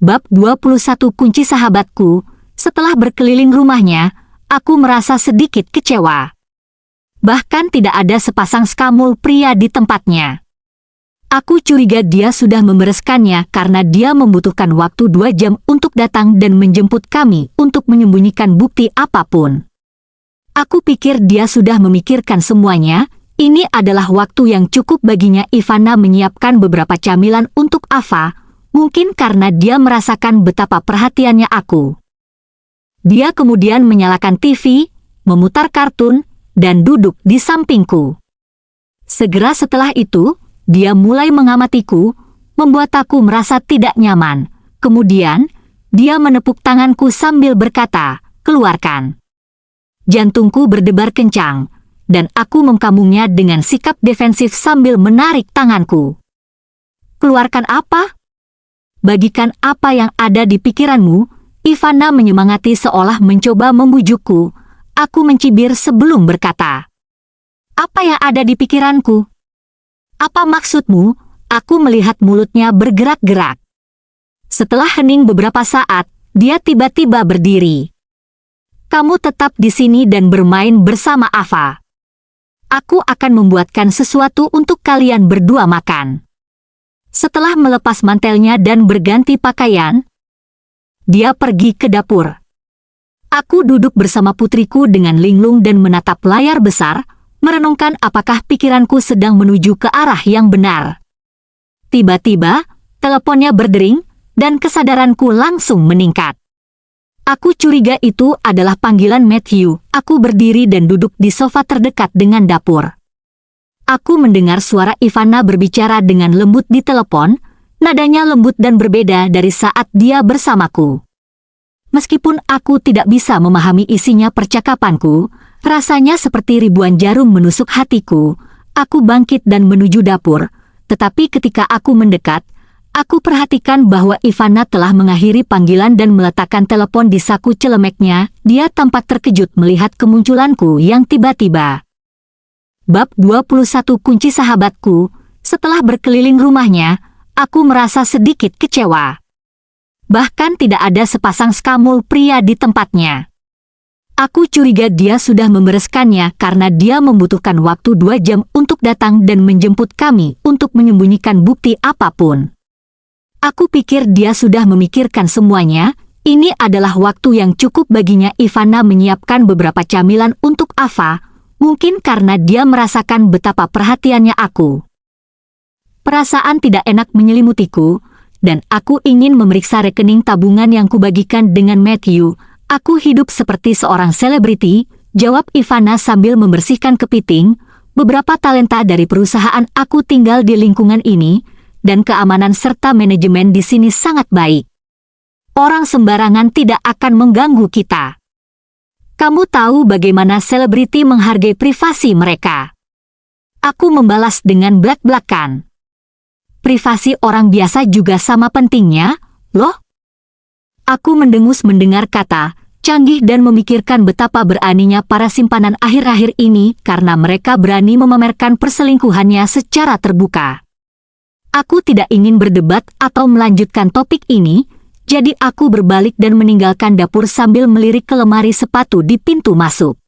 Bab 21 Kunci sahabatku. Setelah berkeliling rumahnya, aku merasa sedikit kecewa. Bahkan tidak ada sepasang skamul pria di tempatnya. Aku curiga dia sudah membereskannya karena dia membutuhkan waktu 2 jam untuk datang dan menjemput kami untuk menyembunyikan bukti apapun. Aku pikir dia sudah memikirkan semuanya. Ini adalah waktu yang cukup baginya Ivana menyiapkan beberapa camilan untuk Ava. Mungkin karena dia merasakan betapa perhatiannya aku. Dia kemudian menyalakan TV, memutar kartun, dan duduk di sampingku. Segera setelah itu, dia mulai mengamatiku, membuat aku merasa tidak nyaman. Kemudian, dia menepuk tanganku sambil berkata, "Keluarkan." Jantungku berdebar kencang, dan aku mengkamungnya dengan sikap defensif sambil menarik tanganku. "Keluarkan apa? Bagikan apa yang ada di pikiranmu," Ivana menyemangati seolah mencoba membujukku. Aku mencibir sebelum berkata, "Apa yang ada di pikiranku? Apa maksudmu?" Aku melihat mulutnya bergerak-gerak. Setelah hening beberapa saat, dia tiba-tiba berdiri. "Kamu tetap di sini dan bermain bersama Ava. Aku akan membuatkan sesuatu untuk kalian berdua makan." Setelah melepas mantelnya dan berganti pakaian, dia pergi ke dapur. Aku duduk bersama putriku dengan linglung dan menatap layar besar, merenungkan apakah pikiranku sedang menuju ke arah yang benar. Tiba-tiba, teleponnya berdering, dan kesadaranku langsung meningkat. Aku curiga itu adalah panggilan Matthew. Aku berdiri dan duduk di sofa terdekat dengan dapur. Aku mendengar suara Ivana berbicara dengan lembut di telepon, nadanya lembut dan berbeda dari saat dia bersamaku. Meskipun aku tidak bisa memahami isinya percakapanku, rasanya seperti ribuan jarum menusuk hatiku. Aku bangkit dan menuju dapur, tetapi ketika aku mendekat, aku perhatikan bahwa Ivana telah mengakhiri panggilan dan meletakkan telepon di saku celemeknya. Dia tampak terkejut melihat kemunculanku yang tiba-tiba. Bab 21 Kunci sahabatku. Setelah berkeliling rumahnya, aku merasa sedikit kecewa. Bahkan tidak ada sepasang skamul pria di tempatnya. Aku curiga dia sudah membereskannya karena dia membutuhkan waktu 2 jam untuk datang dan menjemput kami untuk menyembunyikan bukti apapun. Aku pikir dia sudah memikirkan semuanya. Ini adalah waktu yang cukup baginya Ivana menyiapkan beberapa camilan untuk Ava. Mungkin karena dia merasakan betapa perhatiannya aku. Perasaan tidak enak menyelimutiku, dan aku ingin memeriksa rekening tabungan yang kubagikan dengan Matthew. "Aku hidup seperti seorang selebriti," jawab Ivana sambil membersihkan kepiting. "Beberapa talenta dari perusahaan aku tinggal di lingkungan ini, dan keamanan serta manajemen di sini sangat baik. Orang sembarangan tidak akan mengganggu kita. Kamu tahu bagaimana selebriti menghargai privasi mereka." Aku membalas dengan blak-blakan. "Privasi orang biasa juga sama pentingnya, loh?" Aku mendengus mendengar kata canggih dan memikirkan betapa beraninya para simpanan akhir-akhir ini karena mereka berani memamerkan perselingkuhannya secara terbuka. Aku tidak ingin berdebat atau melanjutkan topik ini, jadi aku berbalik dan meninggalkan dapur sambil melirik ke lemari sepatu di pintu masuk.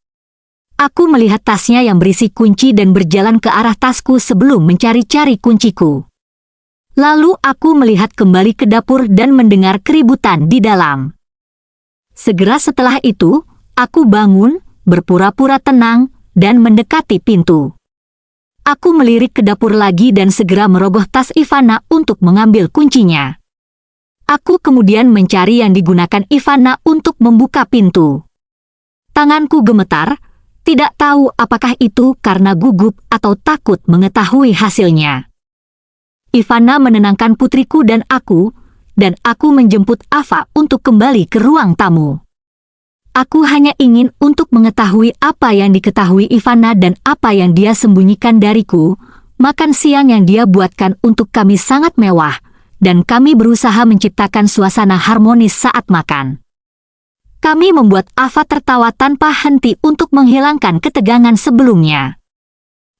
Aku melihat tasnya yang berisi kunci dan berjalan ke arah tasku sebelum mencari-cari kunciku. Lalu aku melihat kembali ke dapur dan mendengar keributan di dalam. Segera setelah itu, aku bangun, berpura-pura tenang, dan mendekati pintu. Aku melirik ke dapur lagi dan segera merogoh tas Ivana untuk mengambil kuncinya. Aku kemudian mencari yang digunakan Ivana untuk membuka pintu. Tanganku gemetar, tidak tahu apakah itu karena gugup atau takut mengetahui hasilnya. Ivana menenangkan putriku dan aku menjemput Ava untuk kembali ke ruang tamu. Aku hanya ingin untuk mengetahui apa yang diketahui Ivana dan apa yang dia sembunyikan dariku. Makan siang yang dia buatkan untuk kami sangat mewah, dan kami berusaha menciptakan suasana harmonis saat makan. Kami membuat Ava tertawa tanpa henti untuk menghilangkan ketegangan sebelumnya.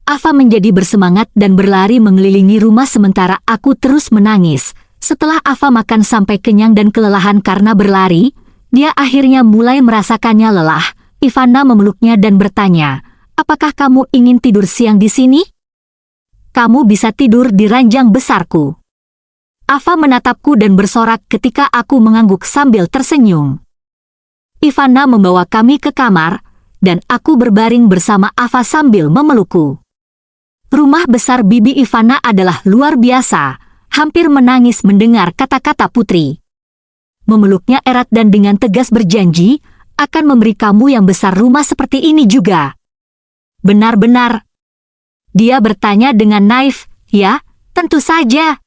Ava menjadi bersemangat dan berlari mengelilingi rumah sementara aku terus menangis, Setelah Ava makan sampai kenyang dan kelelahan karena berlari, dia akhirnya mulai merasakannya lelah. Ivana memeluknya dan bertanya, "Apakah kamu ingin tidur siang di sini? Kamu bisa tidur di ranjang besarku." Ava menatapku dan bersorak ketika aku mengangguk sambil tersenyum. Ivana membawa kami ke kamar, dan aku berbaring bersama Ava sambil memelukku. Rumah besar Bibi Ivana adalah luar biasa, hampir menangis mendengar kata-kata putri. Memeluknya erat dan dengan tegas berjanji, akan memberi kamu yang besar rumah seperti ini juga. Benar-benar? Dia bertanya dengan naif. Ya, tentu saja.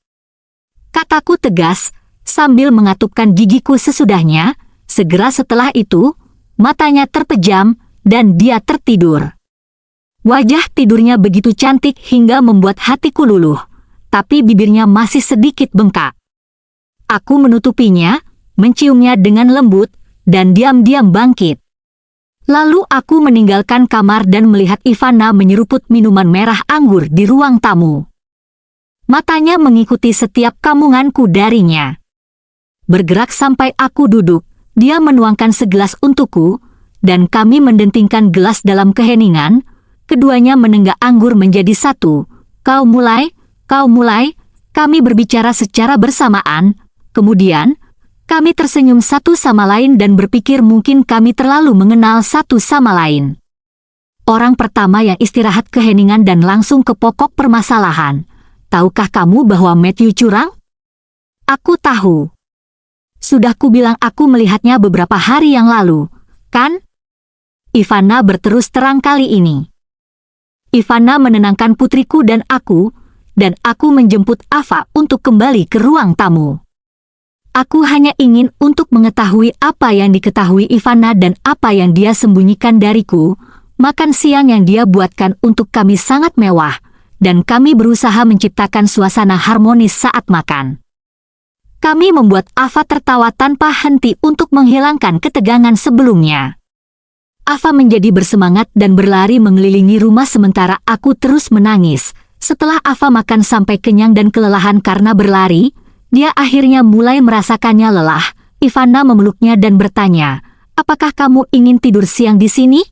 Kataku tegas, sambil mengatupkan gigiku sesudahnya. Segera setelah itu, matanya terpejam, dan dia tertidur. Wajah tidurnya begitu cantik hingga membuat hatiku luluh, tapi bibirnya masih sedikit bengkak. Aku menutupinya, menciumnya dengan lembut, dan diam-diam bangkit. Lalu aku meninggalkan kamar dan melihat Ivana menyeruput minuman merah anggur di ruang tamu. Matanya mengikuti setiap kamunganku darinya. Bergerak sampai aku duduk, dia menuangkan segelas untukku, dan kami mendentingkan gelas dalam keheningan. Keduanya menenggak anggur menjadi satu. Kau mulai, kami berbicara secara bersamaan. Kemudian, kami tersenyum satu sama lain dan berpikir mungkin kami terlalu mengenal satu sama lain. Orang pertama yang istirahat keheningan dan langsung ke pokok permasalahan. Tahukah kamu bahwa Matthew curang? Aku tahu. Sudah kubilang aku melihatnya beberapa hari yang lalu, kan? Ivana berterus terang kali ini. Ivana menenangkan putriku dan aku menjemput Ava untuk kembali ke ruang tamu. Aku hanya ingin untuk mengetahui apa yang diketahui Ivana dan apa yang dia sembunyikan dariku. Makan siang yang dia buatkan untuk kami sangat mewah, dan kami berusaha menciptakan suasana harmonis saat makan. Kami membuat Ava tertawa tanpa henti untuk menghilangkan ketegangan sebelumnya. Ava menjadi bersemangat dan berlari mengelilingi rumah sementara aku terus menangis. Setelah Ava makan sampai kenyang dan kelelahan karena berlari, dia akhirnya mulai merasakannya lelah. Ivana memeluknya dan bertanya, "Apakah kamu ingin tidur siang di sini?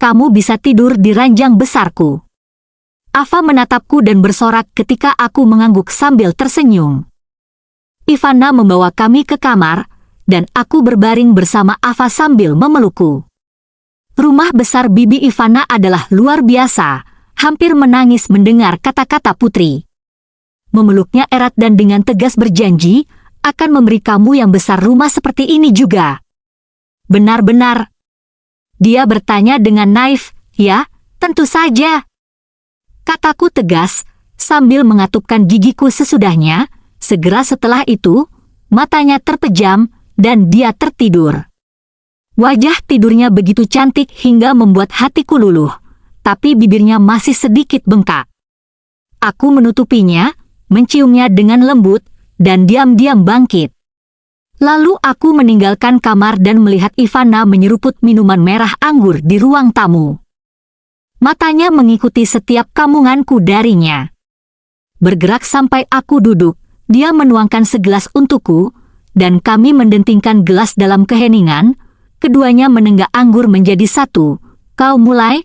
Kamu bisa tidur di ranjang besarku." Ava menatapku dan bersorak ketika aku mengangguk sambil tersenyum. Ivana membawa kami ke kamar, dan aku berbaring bersama Ava sambil memelukku. Rumah besar Bibi Ivana adalah luar biasa, hampir menangis mendengar kata-kata putri. Memeluknya erat dan dengan tegas berjanji, akan memberi kamu yang besar rumah seperti ini juga. Benar-benar? Dia bertanya dengan naif. Ya, tentu saja. Kataku tegas, sambil mengatupkan gigiku sesudahnya. Segera setelah itu, matanya terpejam, dan dia tertidur. Wajah tidurnya begitu cantik hingga membuat hatiku luluh, tapi bibirnya masih sedikit bengkak. Aku menutupinya, menciumnya dengan lembut, dan diam-diam bangkit. Lalu aku meninggalkan kamar dan melihat Ivana menyeruput minuman merah anggur di ruang tamu. Matanya mengikuti setiap kamunganku darinya. Bergerak sampai aku duduk, dia menuangkan segelas untukku, dan kami mendentingkan gelas dalam keheningan. Keduanya menenggak anggur menjadi satu. Kau mulai,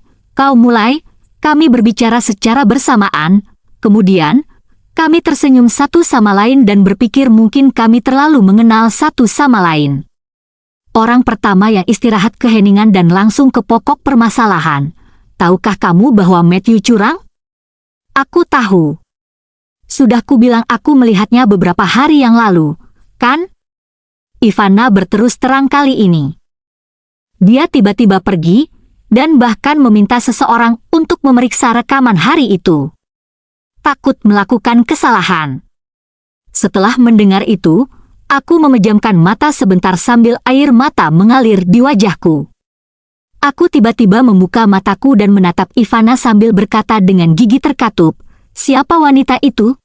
kami berbicara secara bersamaan. Kemudian, kami tersenyum satu sama lain dan berpikir mungkin kami terlalu mengenal satu sama lain. Orang pertama yang istirahat keheningan dan langsung ke pokok permasalahan. Tahukah kamu bahwa Matthew curang? Aku tahu. Sudah kubilang aku melihatnya beberapa hari yang lalu, kan? Ivana berterus terang kali ini. Dia tiba-tiba pergi, dan bahkan meminta seseorang untuk memeriksa rekaman hari itu. Takut melakukan kesalahan. Setelah mendengar itu, aku memejamkan mata sebentar sambil air mata mengalir di wajahku. Aku tiba-tiba membuka mataku dan menatap Ivana sambil berkata dengan gigi terkatup, "Siapa wanita itu?"